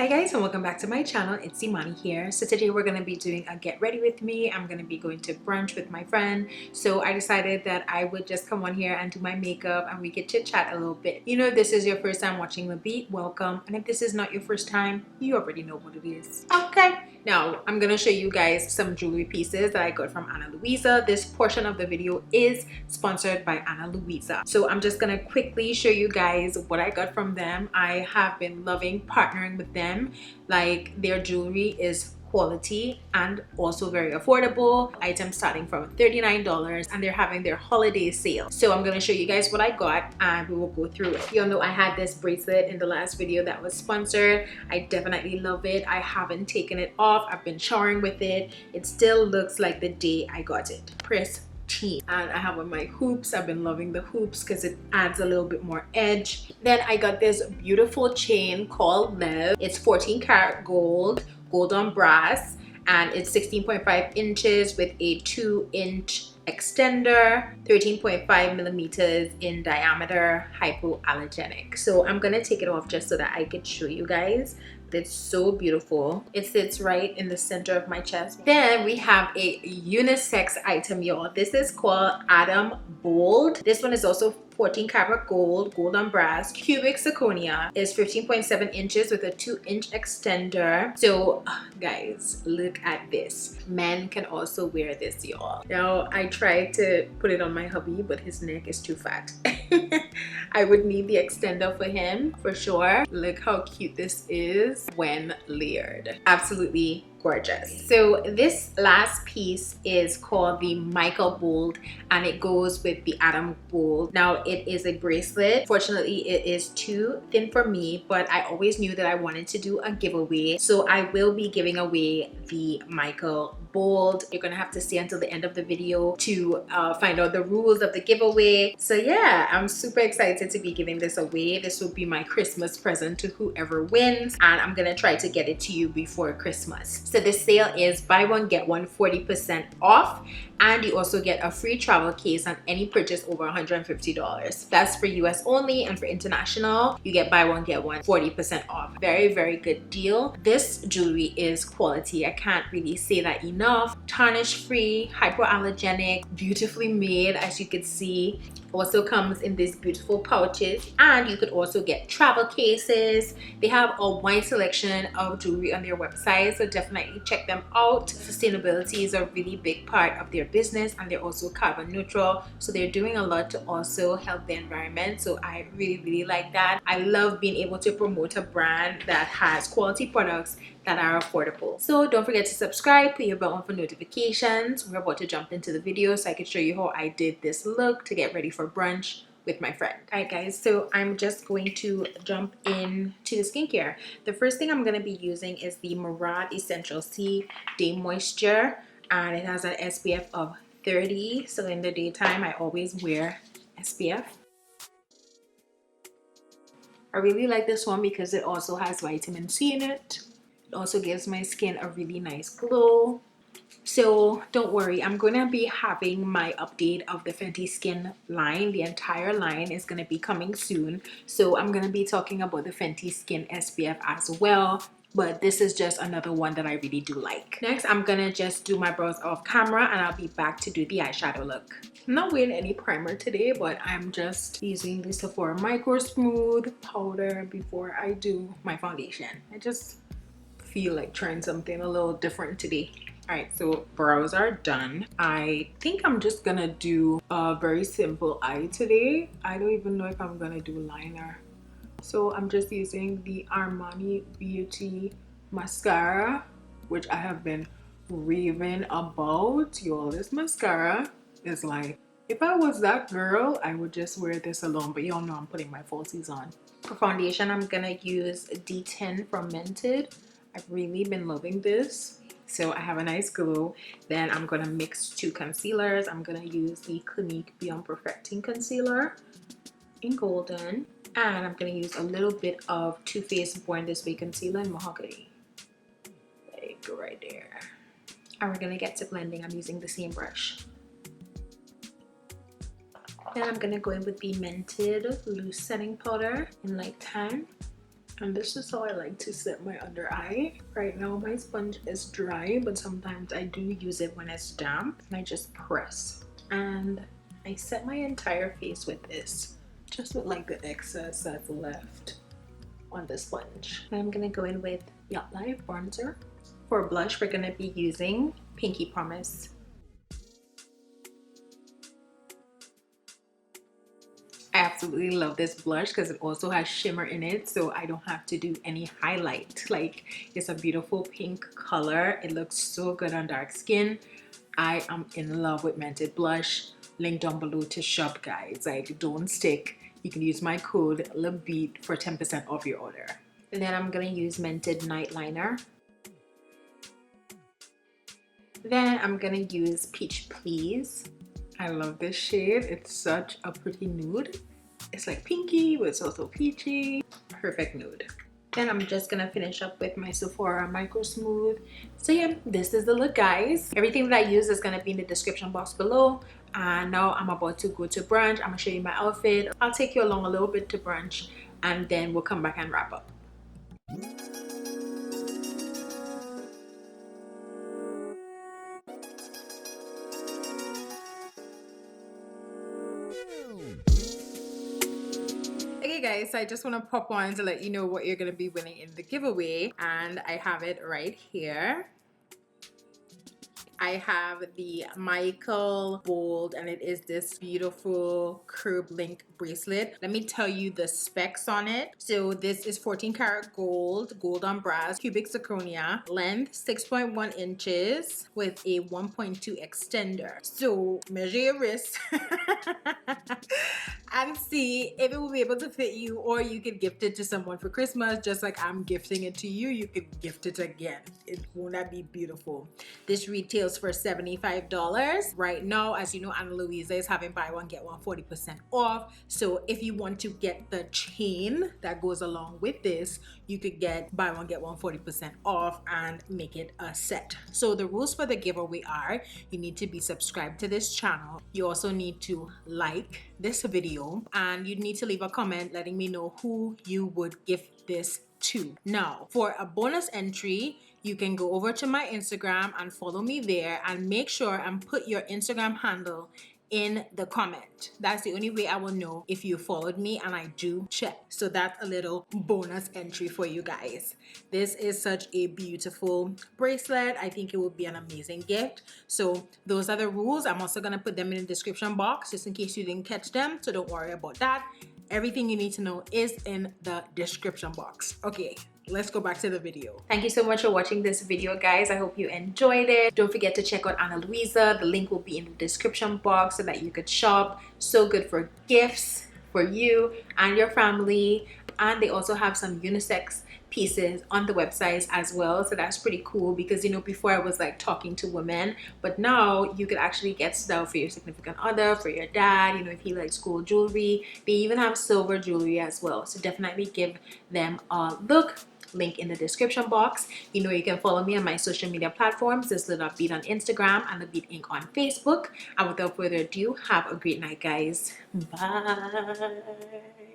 Hi guys, and welcome back to my channel. It's Imani here. So today we're going to be doing a get ready with me. I'm going to be going to brunch with my friend. So I decided that I would just come on here and do my makeup and we could chit chat a little bit. You know, if this is your first time watching the beat, welcome. And if this is not your first time, you already know what it is. Okay. Now I'm going to show you guys some jewelry pieces that I got from Ana Luisa. This portion of the video is sponsored by Ana Luisa. So I'm just going to quickly show you guys what I got from them. I have been loving partnering with them. Like, their jewelry is quality and also very affordable. Items starting from $39 and they're having their holiday sale. So I'm going to show you guys what I got and we will go through it. You all know I had this bracelet in the last video that was sponsored. I definitely love it. I haven't taken it off. I've been showering with it. It still looks like the day I got it. Pristine. And I have on my hoops. I've been loving the hoops because it adds a little bit more edge. Then I got this beautiful chain called Lev. It's 14 karat gold on brass, and it's 16.5 inches with a 2-inch extender, 13.5 millimeters in diameter, hypoallergenic. So I'm gonna take it off just so that I could show you guys. It's so beautiful. It sits right in the center of my chest. Then we have a unisex item, y'all. This is called Adam Bold. This one is also 14 karat gold on brass. Cubic zirconia is 15.7 inches with a 2-inch extender. So guys, look at this. Men can also wear this, y'all. Now I tried to put it on my hubby, but his neck is too fat. I would need the extender for him for sure. Look how cute this is when layered. Absolutely gorgeous. So this last piece is called the Michael Bold and it goes with the Adam Bold. Now it is a bracelet. Fortunately it is too thin for me, but I always knew that I wanted to do a giveaway. So I will be giving away the Michael Bold. You're gonna have to stay until the end of the video to find out the rules of the giveaway. So yeah, I'm super excited to be giving this away. This will be my Christmas present to whoever wins, and I'm gonna try to get it to you before Christmas. So this sale is buy one get one 40% off, and you also get a free travel case on any purchase over $150. That's for US only, and for international you get buy one get one 40% off. Very good deal. This jewelry is quality. I can't really say that enough. Tarnish free, hypoallergenic, beautifully made, as you can see. Also comes in these beautiful pouches, and you could also get travel cases. They have a wide selection of jewelry on their website, so definitely check them out. Sustainability is a really big part of their business, and they're also carbon neutral, so they're doing a lot to also help the environment. So I really like that. I love being able to promote a brand that has quality products that are affordable. So don't forget to subscribe, put your bell on for notifications. We're about to jump into the video so I can show you how I did this look to get ready for brunch with my friend. Alright guys, so I'm just going to jump into the skincare. The first thing I'm going to be using is the Murad Essential C Day Moisture, and it has an SPF of 30. So in the daytime I always wear SPF. I really like this one because it also has vitamin C in it. It also gives my skin a really nice glow. So don't worry, I'm gonna be having my update of the Fenty skin line. The entire line is gonna be coming soon. So I'm gonna be talking about the Fenty skin SPF as well. But this is just another one that I really do like. Next, I'm gonna just do my brows off camera and I'll be back to do the eyeshadow look. I'm not wearing any primer today, but I'm just using the Sephora Micro Smooth powder before I do my foundation. I just feel like trying something a little different today. Alright, so brows are done. I think I'm just gonna do a very simple eye today. I don't even know if I'm gonna do liner. So I'm just using the Armani Beauty mascara, which I have been raving about. Y'all, this mascara is like, if I was that girl, I would just wear this alone, but y'all know I'm putting my falsies on. For foundation, I'm gonna use D10 from Mented. I've really been loving this. So I have a nice glow. Then I'm gonna mix two concealers. I'm gonna use the Clinique Beyond Perfecting Concealer in Golden. And I'm gonna use a little bit of Too Faced Born This Way Concealer in Mahogany. Like right there. And we're gonna get to blending. I'm using the same brush. Then I'm gonna go in with the Mented Loose Setting Powder in Light Tan. And this is how I like to set my under eye. Right now my sponge is dry, but sometimes I do use it when it's damp, and I just press. And I set my entire face with this, just with like the excess that's left on the sponge. And I'm gonna go in with Yacht Life bronzer. For blush, we're gonna be using Pinky Promise. I absolutely love this blush because it also has shimmer in it, so I don't have to do any highlight. Like, it's a beautiful pink color. It looks so good on dark skin. I am in love with Mented blush. Link down below to shop, guys. Like, don't stick. You can use my code LIBBEAT for 10% off your order. And then I'm gonna use Mented Night Liner. Then I'm gonna use Peach Please. I love this shade. It's such a pretty nude. It's like pinky, but it's also peachy. Perfect nude. Then I'm just gonna finish up with my Sephora Micro Smooth. So yeah, this is the look, guys. Everything that I use is gonna be in the description box below. And now I'm about to go to brunch. I'm gonna show you my outfit. I'll take you along a little bit to brunch, and then we'll come back and wrap up. Okay guys, so I just want to pop on to let you know what you're going to be winning in the giveaway, and I have it right here. I have the Michael Gold, and it is this beautiful curb link bracelet. Let me tell you the specs on it. So this is 14 karat gold, gold on brass, cubic zirconia, length 6.1 inches with a 1.2 extender. So measure your wrist and see if it will be able to fit you, or you could gift it to someone for Christmas, just like I'm gifting it to you. You could gift it again. Won't that be beautiful? This retails for $75 right now. As you know, Ana Luisa is having buy one get one 40% off. So if you want to get the chain that goes along with this, you could get buy one get one 40% off and make it a set. So the rules for the giveaway are: you need to be subscribed to this channel, you also need to like this video, and you need to leave a comment letting me know who you would gift this to. Now, for a bonus entry, you can go over to my Instagram and follow me there, and make sure and put your Instagram handle in the comment. That's the only way I will know if you followed me, and I do check. So that's a little bonus entry for you guys. This is such a beautiful bracelet. I think it would be an amazing gift. So those are the rules. I'm also gonna put them in the description box just in case you didn't catch them, so don't worry about that. Everything you need to know is in the description box. Okay, let's go back to the video. Thank you so much for watching this video, guys. I hope you enjoyed it. Don't forget to check out Ana Luisa. The link will be in the description box so that you could shop. So good for gifts for you and your family. And they also have some unisex pieces on the websites as well, so that's pretty cool, because you know, before I was like talking to women, but now you could actually get stuff for your significant other, for your dad, you know, if he likes gold jewelry. They even have silver jewelry as well, so definitely give them a look. Link in the description box. You know, you can follow me on my social media platforms. This Little Beat on Instagram and the Beat Inc on Facebook. And without further ado, have a great night, guys. Bye.